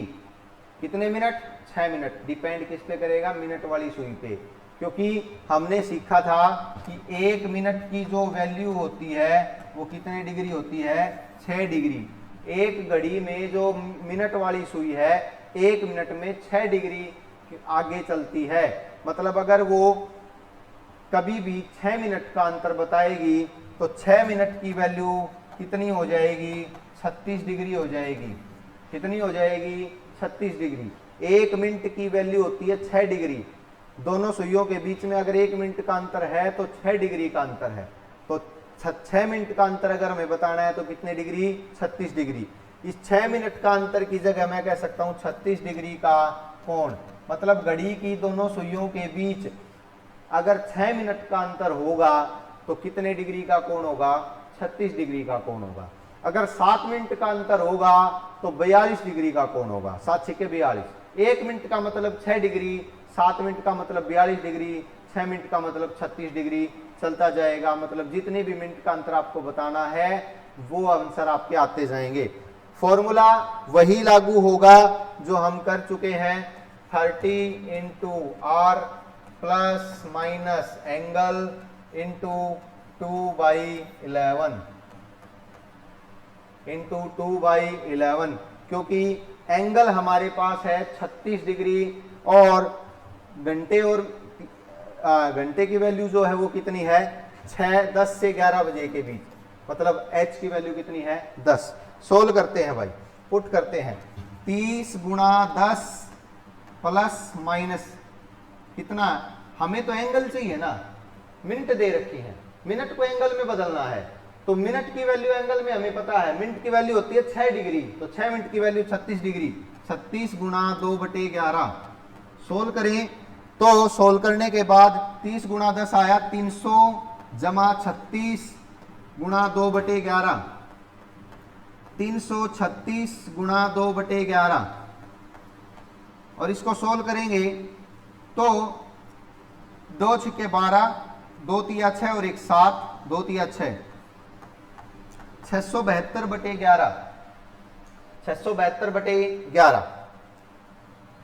[SPEAKER 1] कितने मिनट, 6 मिनट। डिपेंड किस पे करेगा, मिनट वाली सुई पे, क्योंकि हमने सीखा था कि 1 मिनट की जो वैल्यू होती है वो कितने डिग्री होती है, 6 डिग्री। एक घड़ी में जो मिनट वाली सुई है 1 मिनट में 6 डिग्री आगे चलती है। मतलब अगर वो कभी भी 6 मिनट का अंतर बताएगी तो 6 मिनट की वैल्यू कितनी हो जाएगी, 36 डिग्री हो जाएगी। कितनी हो जाएगी, 36 डिग्री। 1 मिनट की वैल्यू होती है 6 डिग्री। दोनों सुइयों के बीच में अगर 1 मिनट का अंतर है तो 6 डिग्री का अंतर है। तो 6 मिनट का अंतर अगर हमें बताना है तो कितने डिग्री, 36 डिग्री। इस 6 मिनट का अंतर की जगह मैं कह सकता हूं 36 डिग्री का कोण। मतलब घड़ी की दोनों सुइयों के बीच अगर 6 मिनट का अंतर होगा तो कितने डिग्री का कोण होगा, 36 डिग्री का कोण होगा। अगर 7 मिनट का अंतर होगा तो 42 डिग्री का कोण होगा। 7 छक्के 42। 1 मिनट का मतलब 6 डिग्री, 7 मिनट का मतलब 42 डिग्री, 6 मिनट का मतलब 36 डिग्री, चलता जाएगा। मतलब जितने भी मिनट का अंतर आपको बताना है वो आंसर आपके आते जाएंगे। फॉर्मूला वही लागू होगा जो हम कर चुके हैं, 30 into R plus minus angle into 2/11 into 2/11, क्योंकि एंगल हमारे पास है 36 डिग्री और घंटे की वैल्यू जो है वो कितनी है, 10 से 11 बजे के बीच। मतलब h की वैल्यू कितनी है, 10। सोल्व करते हैं भाई, पुट करते हैं। 30 गुणा 10 प्लस माइनस कितना, हमें तो एंगल चाहिए ना, मिनट दे रखी है, मिनट को एंगल में बदलना है। तो मिनट की वैल्यू एंगल में हमें पता है, मिनट की वैल्यू होती है 6 डिग्री, तो 6 मिनट की वैल्यू 36 डिग्री। 36 गुणा 2/11 सोल्व करें तो सोल्व करने के बाद 30 गुणा 10 आया 300 जमा 36 गुणा 2/11, 336 गुणा 2/11 और इसको सोल्व करेंगे तो 2 छक्के 12, 2 तिया 6 और 1 7, 2 तिया 6, 672/11, 672/11।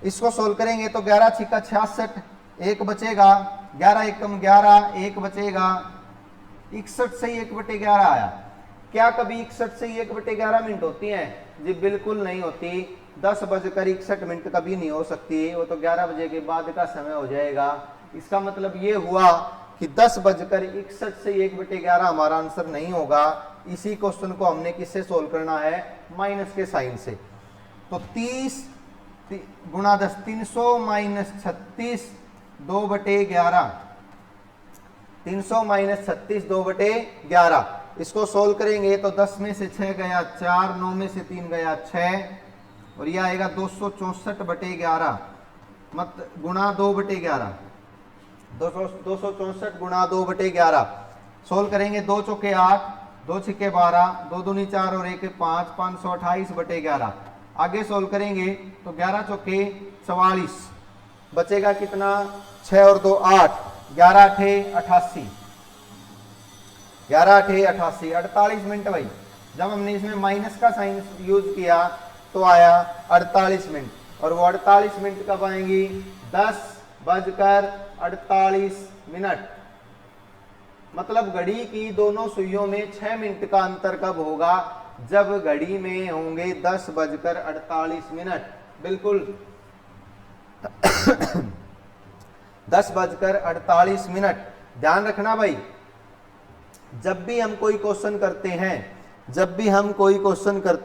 [SPEAKER 1] इसको सोल्व करेंगे तो 11 छिक्का 66, 1 बचेगा, 11 एकम 11, 1 बचेगा, 61 से 1/11 आया। क्या कभी 61 से 1/11 मिनट होती हैं? जी बिल्कुल नहीं होती। 10:61 कभी नहीं हो सकती, वो तो 11 बजे के बाद का समय हो जाएगा। इसका मतलब ये हुआ कि 10:61 से 1/11 हमारा आंसर नहीं होगा। इसी क्वेश्चन को हमने किससे सोल्व करना है, माइनस के साइन से। तो 30 गुणा 10, 300 माइनस 36 2/11, 300 माइनस 36 2/11। इसको सोल्व करेंगे तो 10 में से 6 गया 4, 9 में से 3 गया 6 और यह आएगा 264/11 मत गुणा 2/11, 264 गुणा 2/11। सोल्व करेंगे 2 चौके 8, 2 छिक्के 12, 2 दूनी 4 और 1 5, 528/11। आगे सोल्व करेंगे तो 11 चौके 44, बचेगा कितना, 6 और 2 8, 11 8 88, 11 8 88, 48 मिनट भाई। जब हमने इसमें माइनस का साइन यूज किया तो आया 48 मिनट। और वो 48 मिनट कब आएंगी, 10:48। मतलब घड़ी की दोनों सुइयों में 6 मिनट का अंतर कब होगा, जब घड़ी में होंगे 10:48। बिल्कुल 10:48। ध्यान रखना भाई, जब भी हम कोई क्वेश्चन करते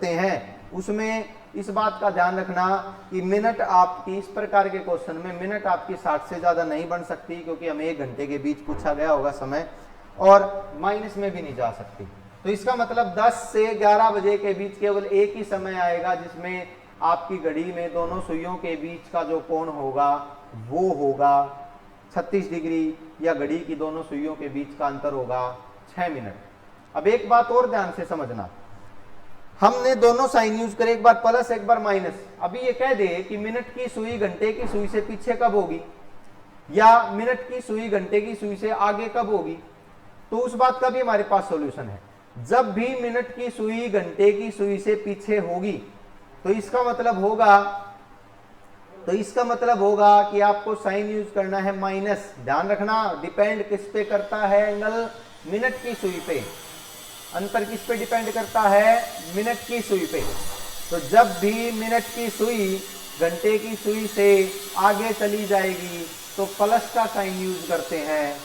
[SPEAKER 1] हैं उसमें इस बात का ध्यान रखना कि मिनट आपकी, इस प्रकार के क्वेश्चन में मिनट आपकी 60 से ज्यादा नहीं बन सकती, क्योंकि हमें 1 घंटे के बीच पूछा गया होगा समय, और माइनस में भी नहीं जा सकती। तो इसका मतलब 10 से 11 बजे के बीच केवल एक ही समय आएगा जिसमें आपकी घड़ी में दोनों सुइयों के बीच का जो कोण होगा वो होगा 36 डिग्री, या घड़ी की दोनों सुइयों के बीच का अंतर होगा 6 मिनट। अब एक बात और ध्यान से समझना, हमने दोनों साइन यूज करे, एक बार प्लस एक बार माइनस। अभी ये कह दे कि मिनट की सुई घंटे की सुई से पीछे कब होगी, या मिनट की सुई घंटे की सुई से आगे कब होगी, तो उस बात का भी हमारे पास सॉल्यूशन है। जब भी मिनट की सुई घंटे की सुई से पीछे होगी तो इसका मतलब होगा कि आपको साइन यूज करना है माइनस। ध्यान रखना, डिपेंड किस पे करता है एंगल, मिनट की सुई पे। अंतर किस पे डिपेंड करता है, मिनट की सुई पे। तो जब भी मिनट की सुई घंटे की सुई से आगे चली जाएगी तो प्लस का साइन यूज करते हैं,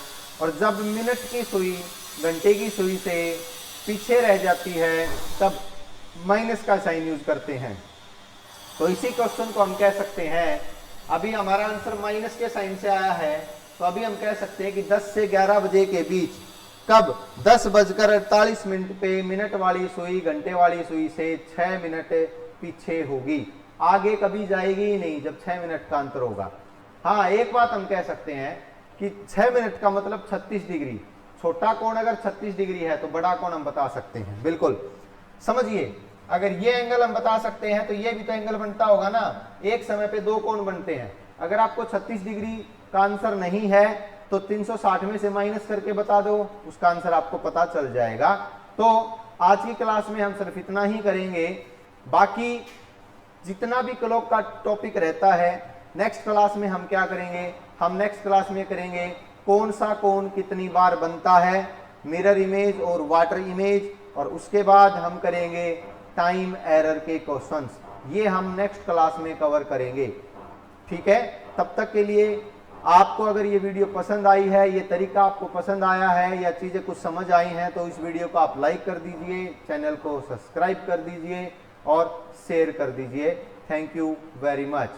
[SPEAKER 1] और जब मिनट की सुई घंटे की सुई से पीछे रह जाती है तब माइनस का साइन यूज करते हैं। तो इसी क्वेश्चन को हम कह सकते हैं, अभी हमारा आंसर माइनस के साइन से आया है, तो अभी हम कह सकते हैं कि 10 से 11 बजे के बीच, कब 10:48 पे मिनट वाली सुई घंटे वाली सुई से 6 मिनट पीछे होगी, आगे कभी जाएगी ही नहीं जब 6 मिनट का अंतर होगा। हाँ, एक बात हम कह सकते हैं कि 6 मिनट का मतलब 36 डिग्री, छोटा कोण अगर 36 डिग्री है तो बड़ा कोण हम बता सकते हैं। बिल्कुल समझिए, अगर ये एंगल हम बता सकते हैं तो ये भी तो एंगल बनता होगा ना, एक समय पे दो कोण बनते हैं। अगर आपको 36 डिग्री का आंसर नहीं है तो 360 में से माइनस करके बता दो, उसका आंसर आपको पता चल जाएगा। तो आज की क्लास में हम सिर्फ इतना ही करेंगे, बाकी जितना भी क्लॉक का टॉपिक रहता है नेक्स्ट क्लास में हम क्या करेंगे, हम नेक्स्ट क्लास में करेंगे कौन सा कोण कितनी बार बनता है, मिरर इमेज और वाटर इमेज, और उसके बाद हम करेंगे टाइम एरर के क्वेश्चंस। ये हम नेक्स्ट क्लास में कवर करेंगे, ठीक है। तब तक के लिए आपको अगर ये वीडियो पसंद आई है, ये तरीका आपको पसंद आया है या चीज़ें कुछ समझ आई हैं, तो इस वीडियो को आप लाइक कर दीजिए, चैनल को सब्सक्राइब कर दीजिए और शेयर कर दीजिए। Thank you very much.